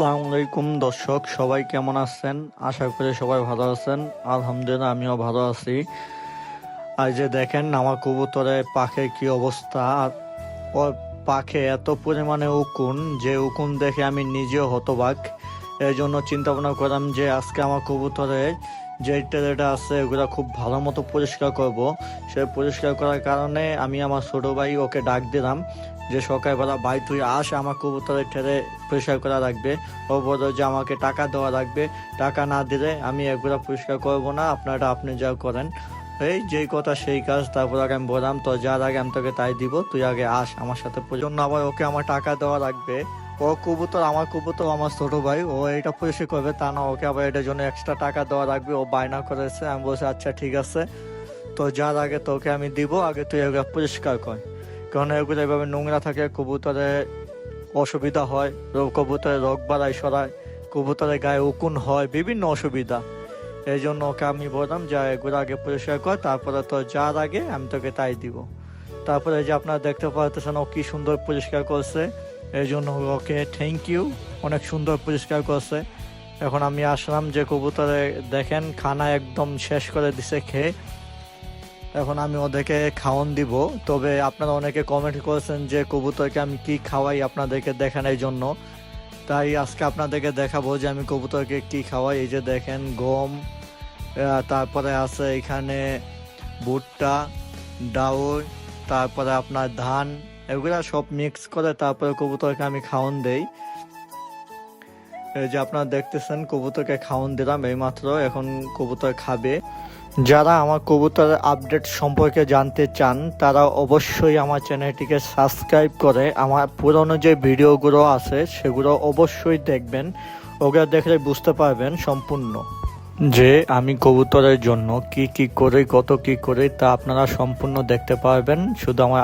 আসসালামু আলাইকুম দর্শক, সবাই কেমন আছেন? আশা করি সবাই ভালো আছেন। আলহামদুলিল্লাহ, আমিও ভালো আছি। আর যে দেখেন আমার কবুতরের পাখের কি অবস্থা। আর ওর পাখে এত পরিমাণে উকুন, যে উকুন দেখে আমি নিজেও হতবাক। এই জন্য চিন্তা ভাবনা করলাম যে আজকে আমার কবুতরে যে টেরেটা আছে ওগুলো খুব ভালো মতো পরিষ্কার করব। সে পরিষ্কার করার কারণে আমি আমার ছোট ভাই ওকে ডাক দিলাম যে সকালবেলা ভাই তুই আস, আমার কবুতরের ঠেলে পরিষ্কার করা রাখবে। ও বলল যে আমাকে টাকা দেওয়া লাগবে, টাকা না দিলে আমি এগুলো পরিষ্কার করব না, আপনারা আপনি যা করেন। এই যেই কথা সেই কাজ। তারপর আগে আমি বললাম তো যার আগে আমি তোকে তাই দিব, তুই আগে আস আমার সাথে। জন্য আবার ওকে আমার টাকা দেওয়া লাগবে। ও কবুতর আমার কবুতর, আমার ছোট ভাই, ও এটা পরিষ্কার করবে তা না, ওকে আবার এটার জন্য এক্সট্রা টাকা দেওয়া লাগবে। ও বায়না করেছে, আমি বলছি আচ্ছা ঠিক আছে, তো যার আগে তোকে আমি দিব, আগে তুই এগুলো পরিষ্কার কর। কারণ এগুলো এভাবে নোংরা থাকে, কবুতরের অসুবিধা হয়, কবুতরের রোগ বাড়ায় সরায়, কবুতরের গায়ে উকুন হয়, বিভিন্ন অসুবিধা। এই জন্য ওকে আমি বললাম যে এগুলো আগে পরিষ্কার কর, তারপরে তো যার আগে আমি তোকে তাই দিব। তারপরে যে আপনারা দেখতে পাচ্ছেন ও কি সুন্দর পরিষ্কার করছে, এই জন্য ওকে থ্যাংক ইউ, অনেক সুন্দর পরিষ্কার করছে। এখন আমি আসলাম যে কবুতরে দেখেন খানা একদম শেষ করে দিছে খেয়ে। এখন আমি ওদেরকে খাওয়ান দিব। তবে আপনারা অনেকে কমেন্ট করেছেন যে কবুতরকে আমি কি খাওয়াই আপনাদেরকে দেখানোর জন্য, তাই আজকে আপনাদেরকে দেখাবো যে আমি কবুতরকে কি খাওয়াই। এই যে দেখেন গম, তারপরে আছে এখানে ভুট্টা, ডাউল, তারপরে আপনার ধান, এগুলা সব মিক্স করে তারপরে কবুতরকে আমি খাওয়ান দেই। এই যে আপনারা দেখতেছেন কবুতরকে খাওয়ান দিলাম এইমাত্র, এখন কবুতর খাবে। যারা আমার কবুতরের আপডেট সম্পর্কে জানতে চান তারা অবশ্যই আমার চ্যানেলটিকে সাবস্ক্রাইব করে আমার পুরনো যে ভিডিওগুলো আছে সেগুলো অবশ্যই দেখবেন। ওগুলো দেখলে বুঝতে পারবেন সম্পূর্ণ যে আমি কবুতরের জন্য কি কি করে, কত কি করে, তা আপনারা সম্পূর্ণ দেখতে পারবেন শুধু আমার